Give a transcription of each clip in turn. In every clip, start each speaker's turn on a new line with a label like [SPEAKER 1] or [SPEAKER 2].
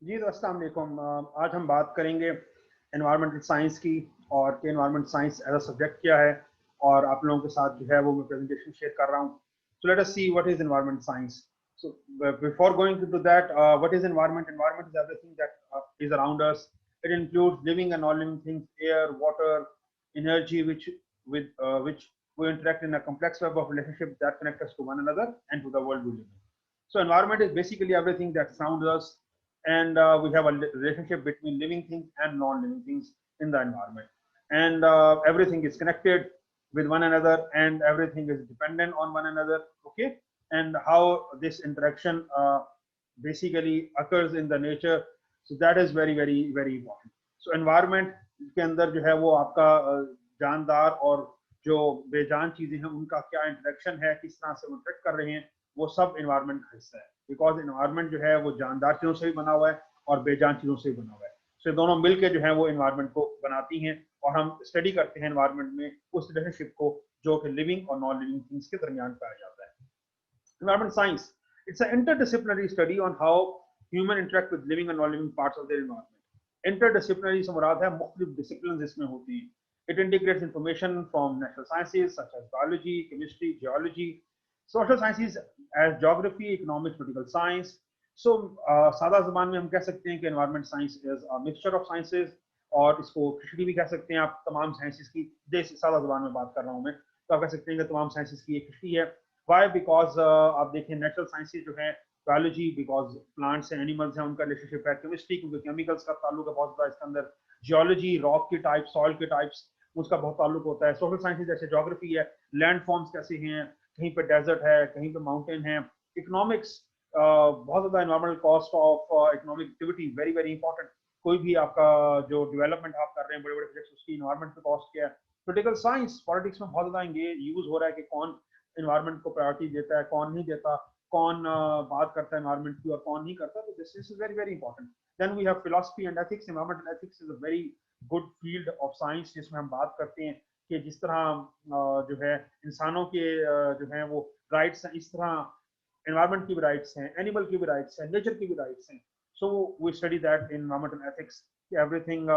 [SPEAKER 1] जी तो अस्सलाम वालेकुम। आज हम बात करेंगे एनवायरमेंटल साइंस की और कि environmental science as a subject क्या है, और आप लोगों के साथ जो है वो मैं प्रेजेंटेशन शेयर कर रहा हूँ। So let us see what is environmental science. So before going into that, what is environment? Environment is everything that is around us. It includes living and non-living things, air, water, energy, which we interact in a complex web of relationships that connect us to one another and to the world we live in. So environment is basically everything that surrounds us, and we have a relationship between living things and non-living things in the environment, and everything is connected with one another, and everything is dependent on one another. Okay, and how this interaction basically occurs in the nature. So that is very very very important. So environment के अंदर जो है वो आपका जानदार और जो बेजान चीजें हैं उनका क्या इंटरेक्शन है, किस तरह से वो इंटरेक्ट कर रहे हैं, वो सब इन्वायरमेंट का हिस्सा है। बिकॉज इन्वायरमेंट जो है वो जानदार चीजों से भी बना हुआ है और बेजान चीजों से भी बना हुआ है। सो दोनों मिलकर जो है वो इन्वायरमेंट को बनाती हैं, और हम स्टडी करते हैं इन्वायरमेंट में उस रिलेशनशिप को जो कि लिविंग और नॉन लिविंग थिंग्स के दरमियान पाया जाता है। Environment science, it's an interdisciplinary study on how human interact with living and non-living parts of their environment. Interdisciplinary से मुराद है मुख्तलिफ disciplines इसमें होती हैं। It integrates information from natural sciences such as biology, chemistry, geology, social sciences as geography, economics, political science. So सादा ज़बान में हम कह सकते हैं कि environment science is a mixture of sciences, और इसको खिचड़ी भी कह सकते हैं आप तमाम साइंसेस की। देसी सादा ज़बान में बात कर रहा हूँ मैं, तो आप कह सकते हैं कि तमाम साइंसेस की एक खिचड़ी है। वाई? बिकॉज आप देखें नेचुरल साइंसेज जो है, बायोलॉजी बिकॉज प्लांट्स हैं, एनिमल्स हैं, उनका रिलेशनशिप है। केमिस्ट्री क्योंकि केमिकल्स का ताल्लुक है बहुत ज़्यादा इसके अंदर। जियोलॉजी रॉक के टाइप, सॉइल के टाइप्स, उसका बहुत ताल्लुक होता है। सोशल साइंसेज जैसे जोग्राफी है, लैंड फॉर्म्स कैसे हैं, कहीं पे डेजर्ट है, कहीं पे माउंटेन है। इकोनॉमिक्स, बहुत ज़्यादा environmental cost of economic activity very very important. कोई भी आपका जो डेवलपमेंट आप कर रहे हैं, बड़े बड़े प्रोजेक्ट्स, उसकी इन्वायरमेंट पे कॉस्ट क्या है। पोलिटिकल साइंस, पॉलिटिक्स में बहुत ज़्यादा यूज हो रहा है कि कौन एनवायरमेंट को प्रायोरिटी देता है, कौन नहीं देता, कौन बात करता है एनवायरमेंट की और कौन नहीं करता। तो this is very very important. Then we have philosophy and ethics. Environmental ethics is a very good field of science जिसमें हम बात करते हैं कि जिस तरह जो है इंसानों के जो है वो राइट्स हैं, इस तरह एनवायरमेंट की भी राइट्स हैं, एनिमल की भी राइट्स हैं, नेचर की भी राइट्स हैं। So we study that in environmental ethics, everything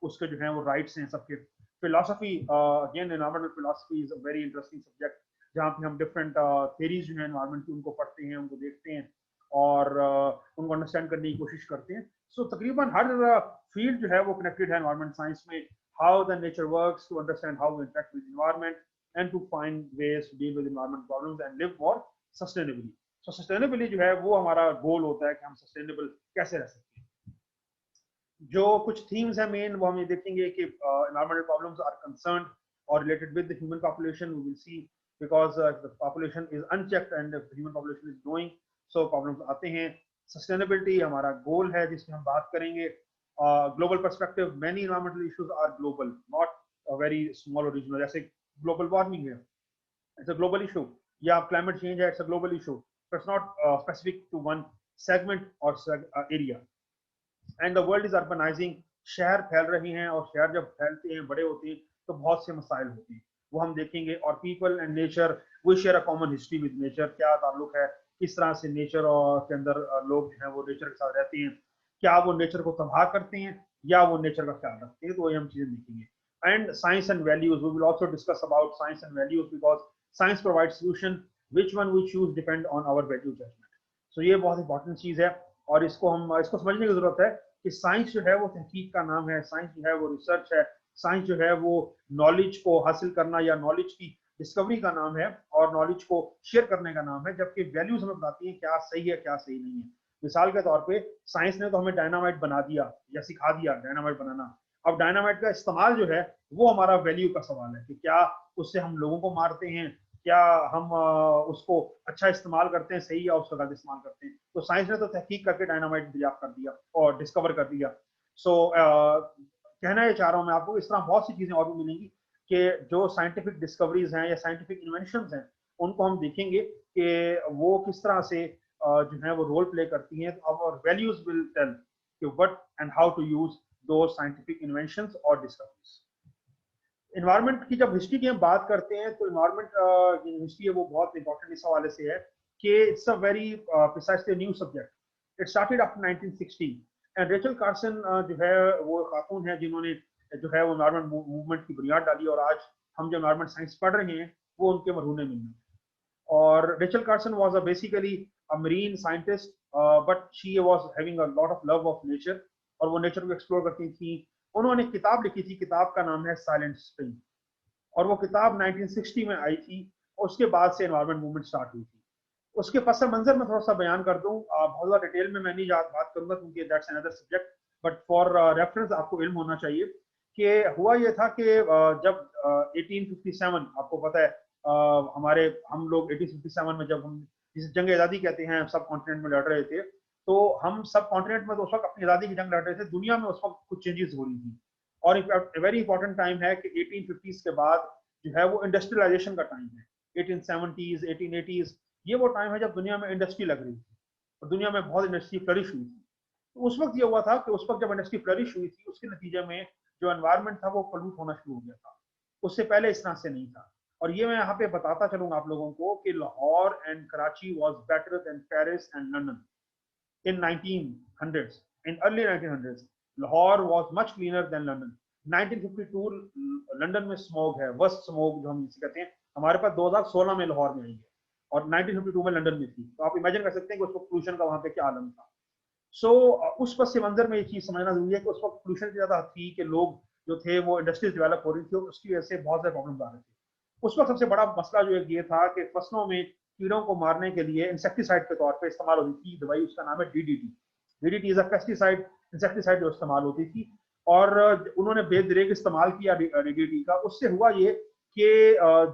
[SPEAKER 1] उसके जो है वो राइट्स हैं सबके। Philosophy, again environmental philosophy is a very interesting subject, जहाँ पे हम डिफरेंट थेरीज जो है एनवायरमेंट की उनको पढ़ते हैं, उनको देखते हैं और उनको अंडरस्टैंड करने की कोशिश करते हैं। सो तकरीबन हर फील्ड जो है वो कनेक्टेड है एनवायरमेंट साइंस में। How the nature works, to understand how we interact with environment, and to find ways to deal with environment problems and live more sustainably. So sustainably जो है वो हमारा गोल होता है कि हम सस्टेनेबल कैसे रह सकते हैं। जो कुछ थीम्स हैं मेन, वो हम ये देखेंगे कि एनवायरमेंटल प्रॉब्लम्स आर कंसर्न्ड और related with the human population. We will see because the population is unchecked and human population is growing, so problems आते हैं। सस्टेनेबिलिटी हमारा गोल है जिसमें हम बात करेंगे। Global perspective, many environmental issues are global, not very small और regional. जैसे ग्लोबल वार्मिंग है, इट्स अ ग्लोबल इशू, या क्लाइमेट चेंज है, it's a global issue. It's not specific to one segment और area. And the world is urbanising, शहर फैल रहे हैं, और शहर जब फैलते हैं, बड़े होते हैं, तो बहुत से मसाइल होते हैं, वो हम देखेंगे। और people and nature, we share a common history with nature. क्या ताल्लुक है, किस तरह से नेचर और के अंदर लोग जो है वो नेचर के साथ रहते हैं, क्या वो नेचर को तबाह करते हैं या वो नेचर का ख्याल रखते हैं, तो ये हम चीजें देखेंगे। And science and values, we will also discuss about science and values, because science provide solution, which one we choose depend on our value judgement. So ये बहुत इंपॉर्टेंट चीज है, और इसको समझने की जरूरत है कि साइंस जो है वो तहकीक का नाम है, साइंस जो है वो रिसर्च है, साइंस जो है वो नॉलेज को हासिल करना या नॉलेज की डिस्कवरी का नाम है, और नॉलेज को शेयर करने का नाम है। जबकि वैल्यूज हमें बताती हैं क्या सही है क्या सही नहीं है। मिसाल के तौर पे साइंस ने तो हमें डायनामाइट बना दिया या सिखा दिया डायनामाइट बनाना। अब डायनामाइट का इस्तेमाल जो है वो हमारा वैल्यू का सवाल है कि क्या उससे हम लोगों को मारते हैं, क्या हम उसको अच्छा इस्तेमाल करते हैं सही, या उसका गलत इस्तेमाल करते हैं। तो साइंस ने तो तहकीक करके डायनामाइट दरियाफ्त कर दिया और डिस्कवर कर दिया। सो कहना ये चाह रहा हूँ मैं आपको, इस तरह बहुत सी चीजें और भी मिलेंगी कि जो साइंटिफिक डिस्कवरीज हैं या साइंटिफिक इन्वेंशंस हैं, उनको हम देखेंगे कि वो किस तरह से जो है वो रोल प्ले करती हैं। तो आवर वैल्यूज विल टेल कि what and how to use those scientific inventions और डिस्कवरीज। इन्वायरमेंट की जब हिस्ट्री की हम बात करते हैं, तो इन्वायरमेंट हिस्ट्री है वो बहुत इंपॉर्टेंट इस हवाले से है कि it's a very precisely new subject. It started after 1960 and Rachel Carson जो है वो खातून है जिन्होंने जो है वो एनवायरमेंट मूवमेंट की बुनियाद डाली और आज हम जो एनवायरमेंट साइंस पढ़ रहे हैं वो उनके मरहूने में हैं। और Rachel Carson was a basically a marine scientist but she was having a lot of love of nature और वो नेचर को एक्सप्लोर करती थी। उन्होंने किताब लिखी थी, किताब का नाम है साइलेंट स्प्रिंग और वो किताब 1960 में आई थी और उसके बाद से एनवायरमेंट मूवमेंट स्टार्ट हुई थी। उसके पस मंजर में थोड़ा सा बयान कर दूं, बहुत ज़्यादा डिटेल में मैं नहीं बात करूंगा क्योंकि that's another subject, but for reference आपको इल्म होना चाहिए कि हुआ ये था कि जब 1857 आपको पता है हमारे हम लोग 1857 में जब हम जिसे जंग आज़ादी कहते हैं सब कॉन्टिनेंट में लड़ रहे थे, तो हम सब कॉन्टिनेंट में तो उस वक्त अपनी आज़ादी की जंग लड़ रहे थे, दुनिया में उस वक्त कुछ चेंजेस हो रही थी और एक वेरी इंपॉर्टेंट टाइम है कि 1850s के बाद जो है वो इंडस्ट्रियलाइजेशन का टाइम है। 1870s 1880s ये वो टाइम है जब दुनिया में इंडस्ट्री लग रही थी और दुनिया में बहुत इंडस्ट्री फ्लरिश हुई थी। तो उस वक्त ये हुआ था कि उस वक्त जब इंडस्ट्री फ्लरिश हुई थी उसके नतीजे में जो एनवायरनमेंट था वो पोल्यूट होना शुरू हो गया था, उससे पहले इस तरह से नहीं था। और ये मैं यहाँ पे बताता चलूंगा आप लोगों को कि Lahore and Karachi was better than Paris and London in 1900s, in early 1900s Lahore was much cleaner than London. 1952 London में स्मोग है, वर्स्ट स्मोग जो हम इसे कहते हैं, हमारे पास 2016 में लाहौर में आई है और 1952 में लंदन में थी। तो आप इमेजिन कर सकते हैं कि उस वक्त पोल्यूशन का वहां पे क्या आलम था। सो उस पस मंजर में ये चीज समझना जरूरी है कि उस वक्त पोल्यूशन की ज्यादा थी कि लोग जो थे वो इंडस्ट्रीज डेवलप हो रही थी और उसकी वजह से बहुत सारे प्रॉब्लम आ रहे थे। उस वक्त सबसे बड़ा मसला जो एक ये था कि फसलों में कीड़ों को मारने के लिए इंसेक्टिसाइड के तौर पर इस्तेमाल होती थी दवाई, उसका नाम है DDT. DDT is a pesticide, insecticide जो इस्तेमाल होती थी और उन्होंने बेदरेग इस्तेमाल किया डीडीटी का। उससे हुआ ये कि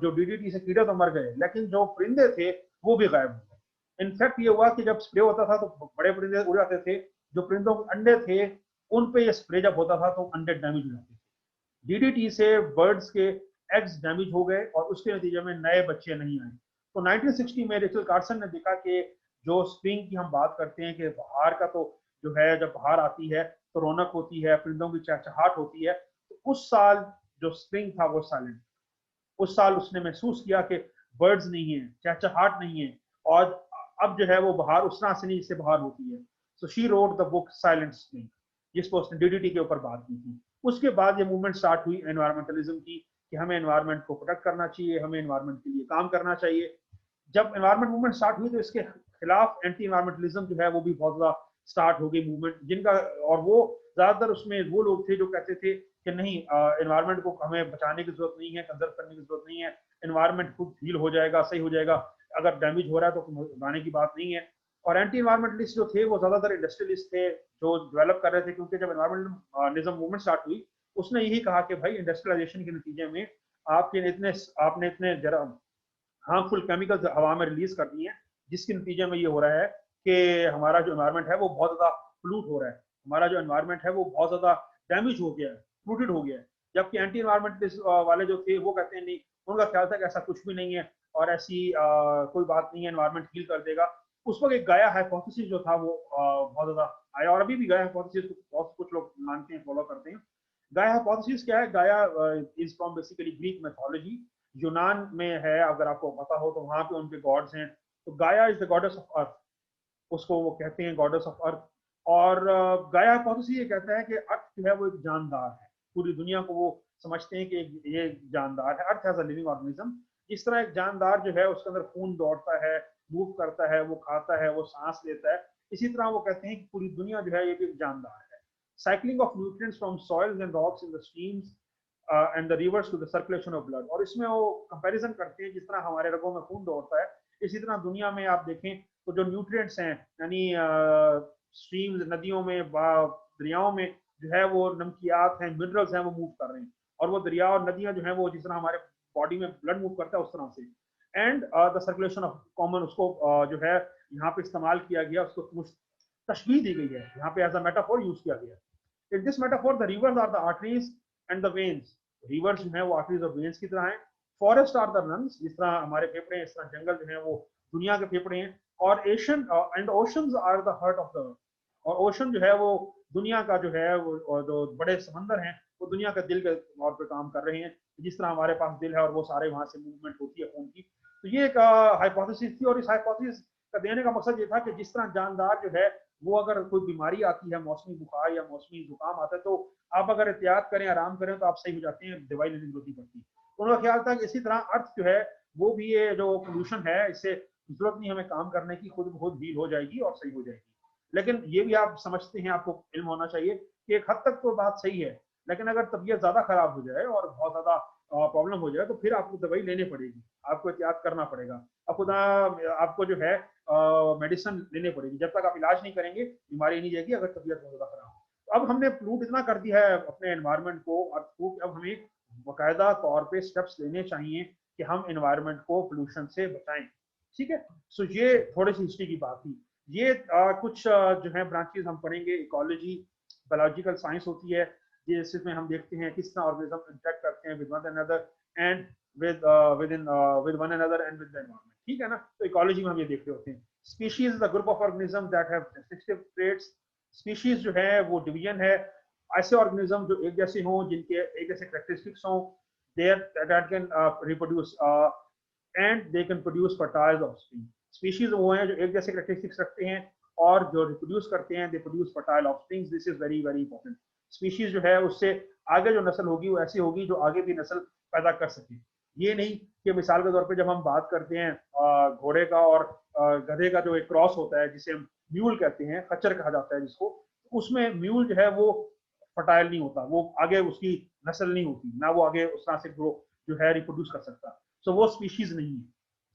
[SPEAKER 1] जो डीडीटी से कीड़े तो मर गए लेकिन जो परिंदे थे वो भी गायब हो गए। इनफैक्ट ये हुआ कि जब स्प्रे होता था तो बड़े परिंदे उड़ जाते थे, जो परिंदों के अंडे थे उन पे ये स्प्रे जब होता था तो अंडे डैमेज हो जाते थे। डीडीटी से बर्ड्स के एग्स डैमेज हो गए और उसके नतीजे में नए बच्चे नहीं आए। तो 1960 में रेचल कार्सन ने देखा कि जो स्प्रिंग की हम बात करते हैं कि बहार का तो जो है जब बहार आती है तो रौनक होती है, परिंदों की चहचहाट होती है, तो उस साल जो स्प्रिंग था वो साइलेंट। उस साल उसने महसूस किया कि बर्ड्स नहीं है, चहचहाट नहीं है और अब जो है वो बहार उस तरह से नहीं जिससे बहार होती है। So she wrote the book silent spring जिसको उसने डीडीटी के ऊपर बात की थी। उसके बाद ये मूवमेंट स्टार्ट हुई एनवायरमेंटलिज्म की कि हमें एनवायरमेंट को प्रोटेक्ट करना चाहिए, हमें एनवायरमेंट के लिए काम करना चाहिए। जब एनवायरमेंट मूवमेंट स्टार्ट हुई तो इसके खिलाफ एंटी एनवायरमेंटलिज्म जो है वो भी बहुत ज्यादा स्टार्ट हो गई मूवमेंट जिनका, और वो ज्यादातर उसमें वो लोग थे जो कहते थे कि नहीं एनवायरमेंट को हमें बचाने की जरूरत नहीं है, कंजर्व करने की जरूरत नहीं है, एनवायरमेंट खुद हील हो जाएगा, सही हो जाएगा, अगर डैमेज हो रहा है तो घबराने की बात नहीं है। और एंटी एनवायरमेंटलिस्ट जो थे वो ज्यादातर इंडस्ट्रियलिस्ट थे जो डेवलप कर रहे थे, क्योंकि जब एनवायरमेंटलिज्म मूवमेंट स्टार्ट हुई उसने यही कहा कि भाई इंडस्ट्रियलाइजेशन के नतीजे में आपने इतने जरा हार्मफुल केमिकल्स हवा में रिलीज कर दिए हैं जिसके नतीजे में ये हो रहा है कि हमारा जो एनवायरमेंट है वो बहुत ज्यादा पोल्यूट हो रहा है, हमारा जो एनवायरमेंट है वो बहुत ज्यादा डैमेज हो गया है, पोल्यूटेड हो गया है। जबकि एंटी एनवायरमेंटलिस्ट वाले जो थे वो कहते हैं नहीं, उनका ख्याल था कि ऐसा कुछ भी नहीं है और ऐसी कोई बात नहीं है, एनवायरमेंट हील कर देगा। उस वक्त एक गाया हाइपोथेसिस जो था वो बहुत ज्यादा आया और अभी भी गाया हाइपोथेसिस बहुत कुछ लोग मानते हैं, फॉलो करते हैं। गाया हाइपोथेसिस क्या है? Gaia is from basically Greek mythology, यूनान में है, अगर आपको पता हो तो वहां पे उनके गॉड्स हैं। तो गाया is the goddess of earth, उसको वो कहते हैं गॉडेस ऑफ अर्थ। और गाया हाइपोथेसिस ये कहता है कि अर्थ जो है वो एक जानदार है, पूरी दुनिया को वो समझते हैं कि ये जानदार है, earth has a living organism. इस तरह एक जानदार जो है उसके अंदर खून दौड़ता है, मूव करता है, वो खाता है, वो सांस लेता है, इसी तरह वो कहते हैं कि पूरी दुनिया जो है ये भी एक जानदार है। Cycling of nutrients from soils and rocks in the streams and the rivers to the circulation of blood. और इसमें वो कंपैरिजन करते हैं जिस तरह हमारे रगों में खून दौड़ता है इसी तरह दुनिया में आप देखें तो जो न्यूट्रिएंट्स हैं यानी स्ट्रीम्स, नदियों में, दरियाओं में जो है वो नमकियात हैं, मिनरल्स हैं, वो मूव कर रहे हैं और वो दरिया और नदियां जो हैं वो जिस तरह हमारे बॉडी में ब्लड मूव करता है उस तरह से। And the circulation of common, उसको जो है यहाँ पे इस्तेमाल किया गया, उसको तशबीह दी गई है यहाँ पे एज अ मेटाफोर यूज किया गया। In this metaphor, the rivers are the arteries and the veins. Rivers जो है वो arteries और veins की तरह हैं। Forests are the lungs, जिस तरह हमारे फेफड़े हैं इस तरह जंगल जो है वो दुनिया के फेफड़े हैं। और Asian and oceans are the heart of the earth, और ओशन जो है वो दुनिया का जो है वो, और जो बड़े समंदर हैं वो दुनिया का दिल के तौर पर काम कर रहे हैं। जिस तरह हमारे पास दिल है और वो सारे वहां से मूवमेंट होती है खून की। तो ये एक हाइपोथेसिस थी और इस हाइपोथेसिस का देने का मकसद ये था कि जिस तरह जानदार जो है वो अगर कोई बीमारी आती है, मौसमी बुखार या मौसमी जुकाम आता है, तो आप अगर एहतियात करें, आराम करें, तो आप सही हो जाते हैं, दवाई लेने की जरूरत नहीं पड़ती। उनका ख्याल था कि इसी तरह अर्थ जो है वो भी, ये जो पोल्यूशन है, इससे जरूरत नहीं हमें काम करने की, खुद ब खुद हील हो जाएगी और सही हो जाएगी। लेकिन ये भी आप समझते हैं, आपको इल्म होना चाहिए कि एक हद तक तो बात सही है, लेकिन अगर तबीयत ज्यादा खराब हो जाए और बहुत ज्यादा प्रॉब्लम हो जाए, तो फिर आपको दवाई लेनी पड़ेगी, आपको एहतियात करना पड़ेगा, अब खुदा आपको जो है मेडिसिन लेनी पड़ेगी। जब तक आप इलाज नहीं करेंगे बीमारी नहीं जाएगी, अगर तबीयत बहुत ज्यादा खराब हो। तो अब हमने पोल्यूट इतना कर दिया है अपने एनवायरनमेंट को, और अब हमें बाकायदा तौर पे स्टेप्स लेने चाहिए कि हम एनवायरनमेंट को पोल्यूशन से बचाएं। ठीक है, सो ये थोड़ी सी हिस्ट्री की बात थी। ये कुछ जो है ब्रांचेस हम पढ़ेंगे। इकोलॉजी, बायोलॉजिकल साइंस होती है, जिसमें हम देखते हैं किस तरह ऑर्गेनिज्म इंटरेक्ट करते हैं with one another and with one another and with the environment. ठीक है ना, तो इकोलॉजी में हम ये देख रहे होते हैं। Species is the group of organism that have distinctive traits. Species जो है वो डिवीजन है, ऐसे ऑर्गेनिज्म जो एक जैसे हों, जिनके एक जैसे कैरेक्टरिस्टिक्स हों, there that can reproduce and they can produce fertile offspring. Species वो हैं जो एक जैसे कैरेक्टरिस्टिक्स रखते हैं और जो रिप्रोड्यूस करते हैं, they produce fertile offspring. This is very very important. Species जो है उससे आगे जो नस्ल होगी वो ऐसी होगी जो आगे भी नस्ल पैदा कर सके। ये नहीं कि मिसाल के तौर पे जब हम बात करते हैं घोड़े का और गधे का जो एक क्रॉस होता है, जिसे हम म्यूल कहते हैं, खच्चर कहा जाता है जिसको, उसमें म्यूल जो है वो फर्टाइल नहीं होता, वो आगे उसकी नस्ल नहीं होती, ना वो आगे उस तरह से ग्रो जो है रिप्रोड्यूस कर सकता। सो वो स्पीशीज नहीं है।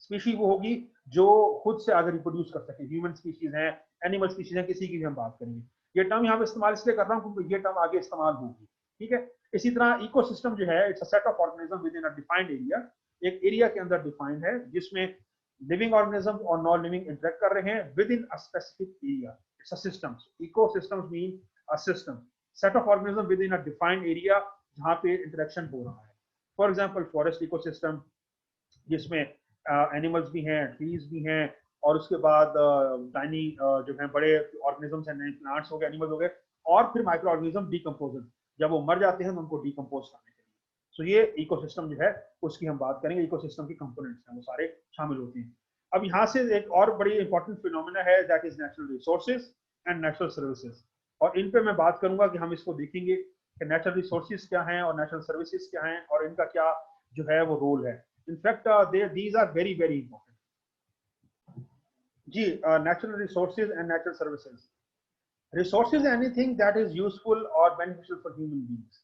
[SPEAKER 1] स्पीशीज वो होगी जो खुद से आगे रिप्रोड्यूस कर सके। ह्यूमन स्पीशीज है, एनिमल स्पीशीज है, किसी की भी हम बात करेंगे। ये टर्म यहाँ पे इस्तेमाल इसलिए कर रहा हूँ क्योंकि ये टर्म आगे इस्तेमाल होगी। ठीक है, इसी तरह इकोसिस्टम जो है, it's a set of organism with in a defined area. एक एरिया के अंदर डिफाइंड है जिसमें लिविंग ऑर्गेनिज्म और नॉन लिविंग इंटरेक्ट कर रहे हैं with in a specific area. It's a system. Ecosystems mean a system, set of organism with in a defined area जहाँ पे इंटरेक्शन हो रहा है। फॉर एग्जाम्पल फॉरेस्ट इकोसिस्टम, जिसमें एनिमल्स भी हैं, ट्रीज भी हैं, और उसके बाद टाइनी जो है बड़े ऑर्गेनिजम्स हैं, प्लांट्स हो गए, एनिमल्स हो गए, और फिर माइक्रो ऑर्गेनिज्म डीकम्पोजर, जब वो मर जाते हैं तो उनको डीकम्पोज करने के लिए। सो ये इकोसिस्टम जो है उसकी हम बात करेंगे। इकोसिस्टम के कंपोनेंट्स हैं वो सारे शामिल होते हैं। अब यहाँ से एक और बड़ी इंपॉर्टेंट फिनोमेना है, that is natural resources and natural services. और इन पे मैं बात करूंगा कि हम इसको देखेंगे कि नेचुरल रिसोर्सेज क्या हैं और नेचुरल सर्विसेज क्या हैं और इनका क्या जो है वो रोल है। In fact, these are very, very important. Ji, natural resources and natural services. Resources anything that is useful or beneficial for human beings.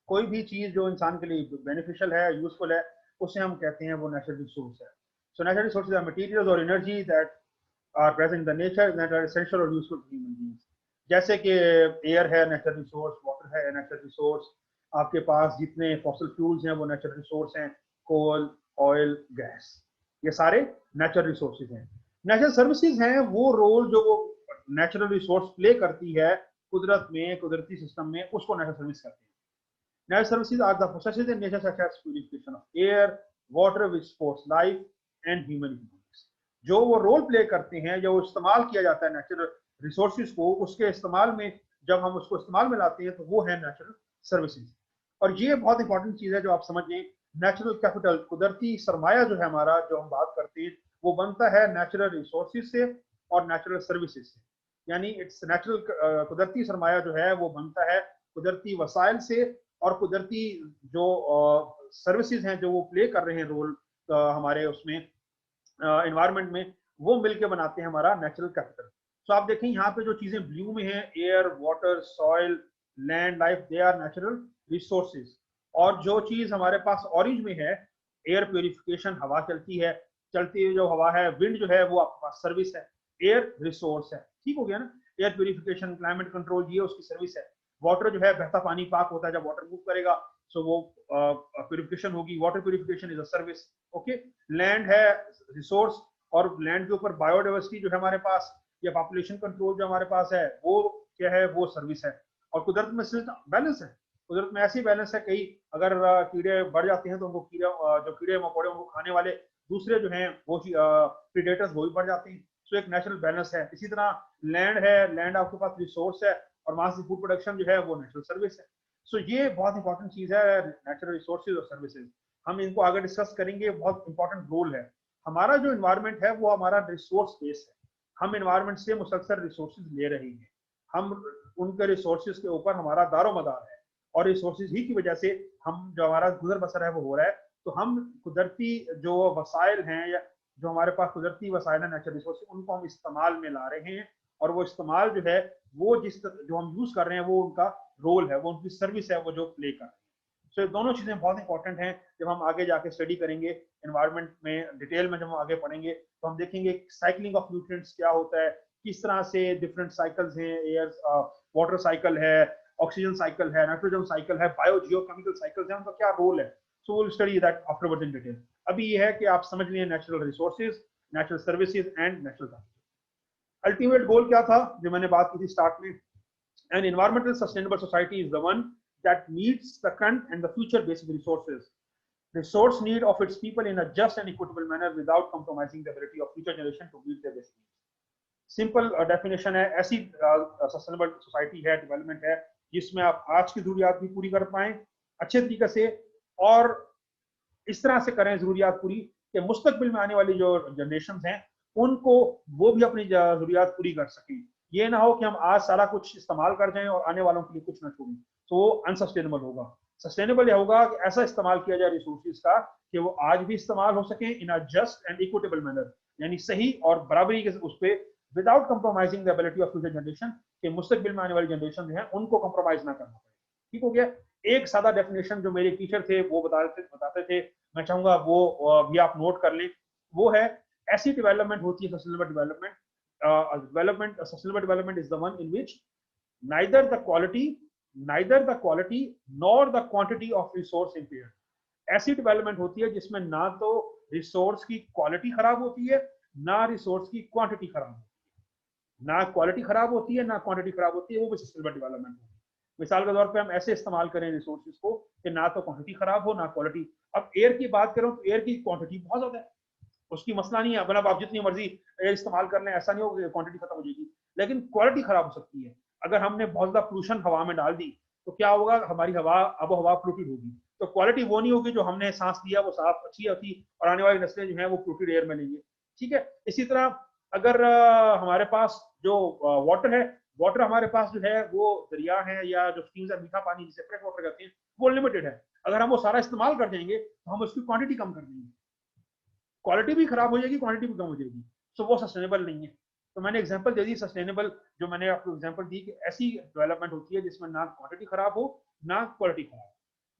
[SPEAKER 1] कोई भी चीज जो इंसान के लिए बेनिफिशियल है, यूजफुल है, उसे हम कहते हैं वो नेचुरल रिसोर्स है। So natural resources are materials और energy that are present in the nature that are essential और यूजफुल फॉर ह्यूमन बीइंग्स। जैसे कि एयर है नेचुरल रिसोर्स, वाटर है नेचुरल रिसोर्स, आपके पास जितने फॉसिल फ्यूल्स हैं वो नेचुरल रिसोर्स हैं, कोल, ऑयल, गैस, ये सारे नेचुरल रिसोर्सेज हैं। नेचुरल सर्विसेज हैं वो रोल जो वो नेचुरल रिसोर्स प्ले करती है कुदरत में, कुदरती सिस्टम में, उसको नेचुरल सर्विस कहते हैं। Natural services are the processes in nature such as purification of air, water which supports life and human beings. जो वो रोल प्ले करते हैं, जो इस्तेमाल किया जाता है नेचुरल रिसोर्सेज को, उसके इस्तेमाल में जब हम उसको इस्तेमाल में लाते हैं तो वो है नेचुरल सर्विसेज। और ये बहुत इंपॉर्टेंट चीज है जो आप समझ लें। नेचुरल कैपिटल, कुदरती सरमाया जो है हमारा, जो हम बात करते हैं, वो बनता है नेचुरल रिसोर्सेज से और नेचुरल सर्विसेज से। यानी इट्स नेचुरल, कुदरती सरमाया जो है वो बनता है कुदरती वसाइल से, और कुदरती जो सर्विसेज हैं जो वो प्ले कर रहे हैं रोल हमारे उसमें एनवायरनमेंट में, वो मिलके बनाते हैं हमारा नेचुरल कैपिटल। तो आप देखें यहाँ पे जो चीजें ब्लू में हैं, air, water, soil, land, life, they are natural resources. और जो चीज हमारे पास ऑरेंज में है, एयर प्योरिफिकेशन, हवा चलती है, चलती हुई जो हवा है, विंड जो है वो आपके पास सर्विस है, एयर रिसोर्स है। ठीक हो गया ना, एयर प्योरिफिकेशन, क्लाइमेट कंट्रोल, ये उसकी सर्विस है। वाटर जो है, बहता पानी पाक होता है, जब वाटर मूव करेगा सो वो प्योरिफिकेशन होगी, water purification is a service. Okay, land है रिसोर्स, और लैंड के ऊपर बायोडाइवर्सिटी जो है हमारे पास, या पॉपुलेशन कंट्रोल जो हमारे पास है, वो क्या है, वो सर्विस है। और कुदरत में सिर्फ बैलेंस है, कुदरत में ऐसी बैलेंस है, कई अगर कीड़े बढ़ जाते हैं तो उनको जो कीड़े मकोड़े उनको खाने वाले दूसरे जो हैं वो प्रीडेटर्स वो भी बढ़ जाते हैं। सो एक नेचुरल बैलेंस है। इसी तरह लैंड है, लैंड आपके पास रिसोर्स है, और वहां से फूड प्रोडक्शन जो है वो नेचुरल सर्विस है। सो ये बहुत इंपॉर्टेंट चीज है, नेचुरल रिसोर्सेज और सर्विसेज। हम इनको आगे डिस्कस करेंगे, बहुत इंपॉर्टेंट रोल है। हमारा जो इन्वायरमेंट है वो हमारा रिसोर्स बेस है। हम एनवायरनमेंट से मुसलसल रिसोर्सेज ले रहे हैं, हम उनके रिसोर्सेज के ऊपर हमारा दारोमदार है, और रिसोर्सेज ही की वजह से हम जो हमारा गुजर बसर है वो हो रहा है। तो हम कुदरती जो वसाइल हैं या जो हमारे पास कुदरती वसाइल हैं, नेचुरल रिसोर्सेज, उनको हम इस्तेमाल में ला रहे हैं, और वो इस्तेमाल जो है वो जो हम यूज कर रहे हैं वो उनका रोल है, वो उनकी सर्विस है, वो जो प्ले कर रहे हैं। सो ये दोनों चीजें बहुत इंपॉर्टेंट हैं। जब हम आगे जाके स्टडी करेंगे एनवायरनमेंट में डिटेल में, जब हम आगे पढ़ेंगे तो हम देखेंगे साइकिलिंग ऑफ न्यूट्रिएंट्स क्या होता है, किस तरह से डिफरेंट साइकिल्स हैं, एयर वाटर साइकिल है, ऑक्सीजन साइकिल है, नाइट्रोजन साइकिल है, बायो जियोकेमिकल साइकिल्स है, उनका क्या रोल है। So will study that afterwards in detail. अभी ये है कि आप समझ लिए natural resources, natural services and natural capital. Ultimate goal क्या था जो मैंने बात की थी स्टार्ट में, an environmental sustainable society is the one that meets the current and the future basic resource need of its people in a just and equitable manner without compromising the ability of future generation to meet their basic needs. Simple definition है, ऐसी sustainable society है, development है जिसमें आप आज की जरूरियात भी पूरी कर पाएं अच्छे तरीके से, और इस तरह से करें जरूरियात पूरी कि मुस्तकबिल में आने वाली जो जनरेशन हैं उनको वो भी अपनी जरूरियात पूरी कर सकें। ये ना हो कि हम आज सारा कुछ इस्तेमाल कर जाएं और आने वालों के लिए कुछ ना छोड़ें, तो वो अनसस्टेनेबल होगा। सस्टेनेबल यह होगा कि ऐसा इस्तेमाल किया जाए रिसोर्सेज का कि वो आज भी इस्तेमाल हो सके in a just and equitable manner, यानी सही और बराबरी के उस पर, without compromising the ability of future generation, के मुस्तकबिल में आने वाली जनरेशन जो है उनको कंप्रोमाइज ना करना पड़े। ठीक हो गया। एक सादा डेफिनेशन जो मेरे टीचर थे वो बताते थे, मैं चाहूंगा वो भी आप नोट कर लें। वो है, ऐसी डेवलपमेंट होती है sustainable development, sustainable development is the one in which neither the quality nor the quantity of resource impaired। ऐसी डेवलपमेंट होती है जिसमें ना तो रिसोर्स की क्वालिटी खराब होती है, ना रिसोर्स की क्वांटिटी खराब होती है, ना क्वालिटी खराब होती है ना क्वांटिटी खराब होती है, वो भी सस्टेनेबल डेवलपमेंट होती है। मिसाल के तौर पे हम ऐसे इस्तेमाल करें रिसोर्सेज को कि ना तो क्वांटिटी खराब हो ना क्वालिटी। अब एयर की बात करूं तो एयर की क्वांटिटी बहुत ज्यादा है, उसकी मसला नहीं है, मतलब आप जितनी मर्जी एयर इस्तेमाल कर लें ऐसा नहीं होगा क्वांटिटी खत्म हो जाएगी, लेकिन क्वालिटी खराब हो सकती है। अगर हमने बहुत ज्यादा पोल्यूशन हवा में डाल दी तो क्या होगा, हमारी हवा आबो हवा पोल्यूटेड होगी, तो क्वालिटी वो नहीं होगी जो हमने सांस लिया वो साफ अच्छी होती, और आने वाली नस्लें जो है वो पोल्यूटेड एयर में लेंगे। ठीक है। इसी तरह अगर हमारे पास जो वाटर है, वाटर हमारे पास जो है वो दरिया है या जो स्ट्रीम्स है, मीठा पानी जिसे फ्रेश वाटर कहते हैं, वो लिमिटेड है। अगर हम वो सारा इस्तेमाल कर जाएंगे तो हम उसकी क्वांटिटी कम कर देंगे, क्वालिटी भी खराब हो जाएगी, क्वांटिटी भी कम हो जाएगी, सो वो सस्टेनेबल नहीं है। तो मैंने एग्जांपल दे दी सस्टेनेबल, जो मैंने आपको एग्जांपल दी कि ऐसी डेवलपमेंट होती है जिसमें ना क्वांटिटी खराब हो ना क्वालिटी खराब,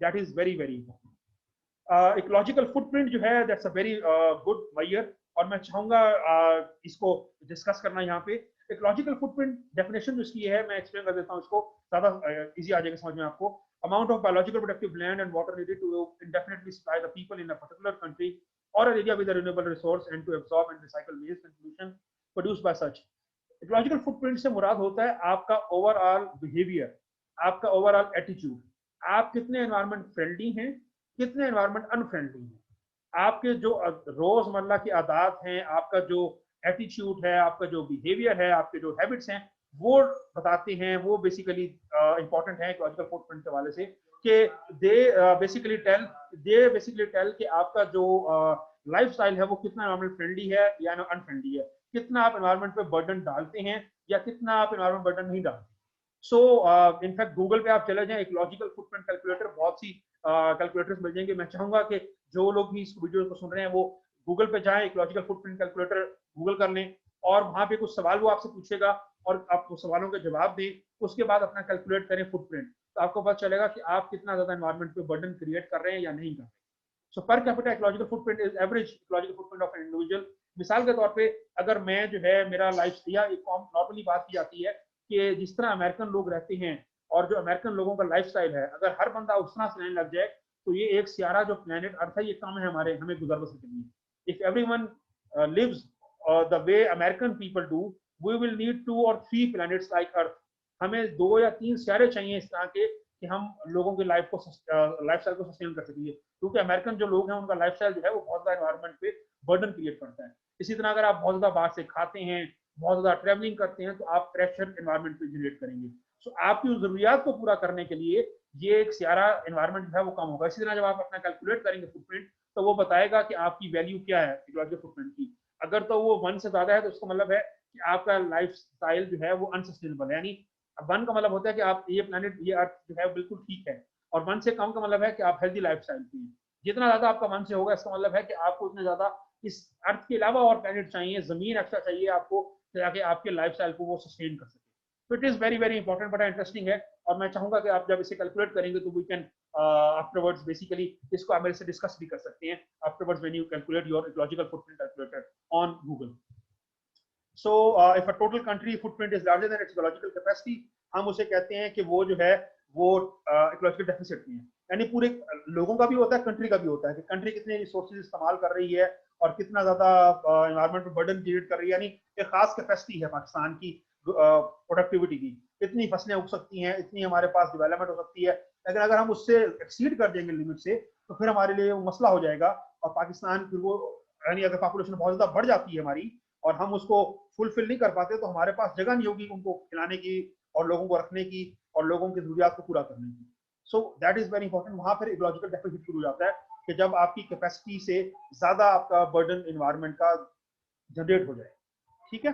[SPEAKER 1] that is very very important. Ecological footprint जो है that's a very good measure, और मैं चाहूंगा इसको डिस्कस करना यहाँ पे। इकोलॉजिकल फुटप्रिंट डेफिनेशन जो इसकी है मैं एक्सप्लेन कर देता हूँ, इसको ज्यादा इजी आ जाएगा समझ में आपको। Amount of biological productive land and water needed to indefinitely supply the people in a particular country or an area with a renewable resource and to absorb and recycle waste and pollution produced by such। Ecological footprint से मुराद होता है आपका overall behaviour, आपका overall attitude, आप कितने environment friendly हैं, कितने environment unfriendly हैं, आपके जो रोजमर्रा की आदत हैं, आपका जो एटीट्यूड है, आपका जो बिहेवियर है, आपके जो हैबिट्स हैं, वो बताते हैं, वो बेसिकली इंपॉर्टेंट है इकोलॉजिकल फुटप्रिंट के हवाले से, कि दे बेसिकली टेल कि आपका जो लाइफस्टाइल है वो कितना एनवायरमेंट फ्रेंडली है या अनफ्रेंडली है, कितना आप एनवायरमेंट पे बर्डन डालते हैं या कितना आप एनवायरमेंट बर्डन नहीं डालते। सो इनफैक्ट गूगल पे आप चले जाएं, इकोलॉजिकल फुटप्रिंट कैलकुलेटर, बहुत सी कैलकुलेटर्स मिल जाएंगे। मैं चाहूंगा कि जो लोग भी इस वीडियो को सुन रहे हैं वो गूगल पे जाएं, इकोलॉजिकल फुटप्रिंट कैलकुलेटर गूगल कर लें, और वहां पे कुछ सवाल वो आपसे पूछेगा और आप उस सवालों के जवाब दें, उसके बाद अपना कैलकुलेट करें फुटप्रिंट, तो आपको पता चलेगा कि आप कितना ज्यादा एनवायरमेंट पे बर्डन क्रिएट कर रहे हैं या नहीं कर रहे हैं। So per capita ecological footprint is average ecological footprint of an individual. मिसाल के तौर पे अगर मैं जो है मेरा लाइफ, या एक नॉर्मली बात की जाती है कि जिस तरह अमेरिकन लोग रहते हैं और जो अमेरिकन लोगों का लाइफस्टाइल है, अगर हर बंदा उस तरह से रहने लग जाए तो ये एक सियारा जो प्लेनेट अर्थ है ये कम है हमारे, हमें गुजर बसर के लिए। If everyone lives the way American people do, we will need 2 or 3 planets like earth. हमें 2 या 3 सियारे चाहिए इस तरह के कि हम लोगों की लाइफ स्टाइल को सस्टेन कर सकेंगे, क्योंकि अमेरिकन जो लोग हैं उनका लाइफस्टाइल जो है वो बहुत ज्यादा एनवायरमेंट पे बर्डन क्रिएट करता है। इसी तरह अगर आप बहुत ज्यादा बाहर से खाते हैं, बहुत ज्यादा ट्रेवलिंग करते हैं, तो आप प्रेशर एनवायरमेंट पे जनरेट करेंगे। सो आपकी जरूरियात को पूरा करने के लिए ये एक सियारा एनवायरमेंट है वो कम होगा। इसी तरह जब आप अपना कैलकुलेट करेंगे फुटप्रिंट, तो वो बताएगा कि आपकी वैल्यू क्या है इकोलॉजिकल फुटप्रिंट की। अगर तो वो 1 से ज्यादा है तो उसका मतलब है कि आपका लाइफ स्टाइल जो है वो अनसस्टेनेबल है, यानी 1 का मतलब होता है कि आप ये प्लेनेट ये अर्थ जो है बिल्कुल ठीक है, और 1 से कम का मतलब है कि आप हेल्दी लाइफ स्टाइल पे हैं। जितना ज्यादा आपका 1 से होगा इसका मतलब है कि आपको उतना ज्यादा इस अर्थ के अलावा और प्लेनेट चाहिए, जमीन एक्स्ट्रा चाहिए आपको, ताकि आपके लाइफ स्टाइल को वो सस्टेन कर सके। तो it is very very important, बड़ा इंटरेस्टिंग है, और मैं चाहूंगा कि आप जब इसे कैलकुलेट करेंगे तो वी कैन आफ्टरवर्ड्स बेसिकली इसको आप मेरे से डिस्कस भी कर सकते हैं afterwards when you calculate your ecological footprint calculator on Google. So if a total country footprint is larger than its ecological capacity, हम उसे कहते हैं कि वो जो है वो इकोलॉजिकल डेफिसिट में है, यानी पूरे लोगों का भी होता है, कंट्री का भी होता है कि कंट्री कितने रिसोर्सेज इस्तेमाल कर रही है और कितना ज्यादा एनवायरमेंट पर बर्डन क्रिएट कर रही है, यानी एक खास कैपेसिटी है पाकिस्तान की प्रोडक्टिविटी की, इतनी फसलें उग सकती हैं, इतनी हमारे पास डेवलपमेंट हो सकती है, लेकिन अगर हम उससे एक्सीड कर देंगे लिमिट से तो फिर हमारे लिए वो मसला हो जाएगा, और पाकिस्तान फिर वो, यानी अगर पॉपुलेशन बहुत ज्यादा बढ़ जाती है हमारी और हम उसको फुलफिल नहीं कर पाते तो हमारे पास जगह नहीं होगी उनको खिलाने की और लोगों को रखने की और लोगों की जरूरियात को पूरा करने की। So that is very important. वहां पर इकोलॉजिकल डेफिसिट शुरू हो जाता है कि जब आपकी कैपेसिटी से ज्यादा आपका बर्डन एनवायरनमेंट का जनरेट हो जाए। ठीक है,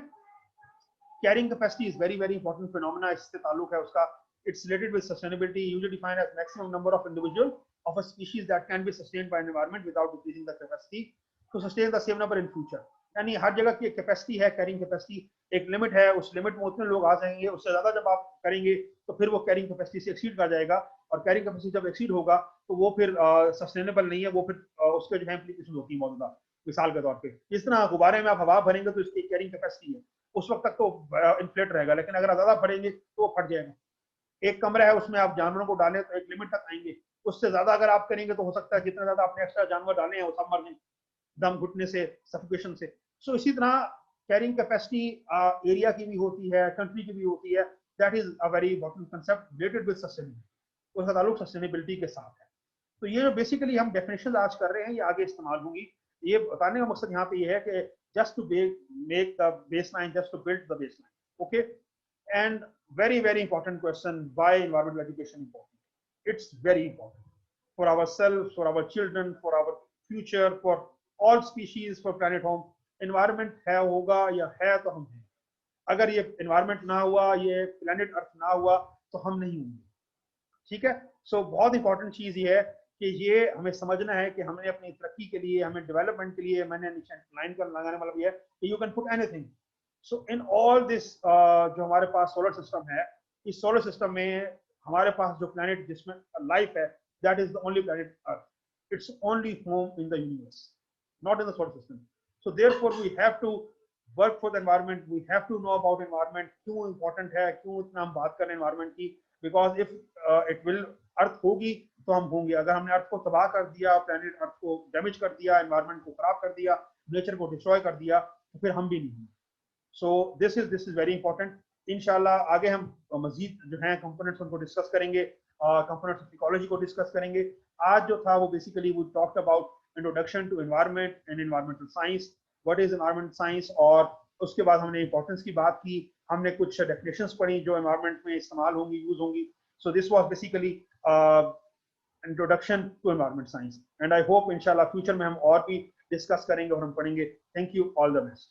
[SPEAKER 1] carrying capacity is very very important phenomena, इससे ताल्लुक है उसका। It's related with sustainability, usually defined as maximum number of individual of a species that can be sustained by environment without decreasing the capacity to sustain the same number in future. यानी हर जगह की एक capacity है, carrying capacity, एक limit है, उस limit में उतने लोग आ जाएंगे, उससे ज्यादा जब आप करेंगे तो फिर वो कैरिंग कैपेसिटी से एक्सीड कर जाएगा, और कैरिंग कैपेसिटी जब एक्सीड होगा तो वो फिर सस्टेनेबल नहीं है, वो फिर उसके जो है इम्प्लीकेशन होती है मौजूदा। मिसाल के तौर पे जिस तरह गुब्बारे में आप हवा भरेंगे तो इसकी कैरिंग कैपेसिटी है, उस वक्त तक तो इन्फ्लेट रहेगा, लेकिन अगर ज्यादा भरेंगे तो वो फट जाएगा। एक कमरा है उसमें आप जानवरों को डालें तो एक लिमिट तक आएंगे, उससे ज्यादा अगर आप करेंगे तो हो सकता है जितना ज्यादा आपने एक्स्ट्रा जानवर डाले हैं वो सब मर जाए दम घुटने से, सफोकेशन से। सो इसी तरह कैरिंग कैपेसिटी एरिया की भी होती है, कंट्री की भी होती है। That is a very important concept related with sustainability, उसका ताल्लुक सस्टेनेबिलिटी के साथ है। तो ये जो बेसिकली हम डेफिनेशन आज कर रहे हैं ये आगे इस्तेमाल होंगी। ये बताने का मकसद यहाँ पे ये है कि just to make the baseline, just to build the baseline, okay. And very very important question, why environmental education important? It's very important for our self, for our children, for our future, for all species, for planet home. एनवायरमेंट है होगा या है तो हम हैं, अगर ये एनवायरमेंट ना हुआ, ये प्लैनेट अर्थ ना हुआ तो हम नहीं होंगे। ठीक है, सो बहुत इंपॉर्टेंट चीज ये है कि ये हमें समझना है कि हमने अपनी तरक्की के लिए, हमें डेवलपमेंट के लिए, मैंने लाइन का लगाने मतलब ये है कि you can put anything. So in all this जो हमारे पास सोलर सिस्टम है, इस सोलर सिस्टम में हमारे पास जो प्लैनेट जिसमें लाइफ है, that is the only planet earth, it's only home in the universe, not in the solar system. So therefore we have to work for the environment, we have to know about environment, क्यों important है, क्यों इतना हम बात करें environment की, because if it will, अर्थ होगी तो हम होंगे, अगर हमने अर्थ को तबाह कर दिया, प्लैनेट अर्थ को डैमेज कर दिया, एनवायरनमेंट को खराब कर दिया, नेचर को डिस्ट्रॉय कर दिया, तो फिर हम भी नहीं होंगे। So this is very important. इंशाल्लाह आगे हम मजीद जो है कंपोनेंट्स उनको डिस्कस करेंगे, कंपोनेंट्स ऑफ इकोलॉजी को डिस्कस करेंगे। आज जो था वो बेसिकली वो talked about introduction to environment and environmental science, what is environmental science, और उसके बाद हमने इंपॉर्टेंस की बात की, हमने कुछ डेफिनेशंस पढ़ी जो एनवायरनमेंट में इस्तेमाल होंगी, यूज होंगी। So this was basically introduction to environment science, and I hope इंशाल्लाह फ्यूचर में हम और भी डिस्कस करेंगे और हम पढ़ेंगे। Thank you, all the best.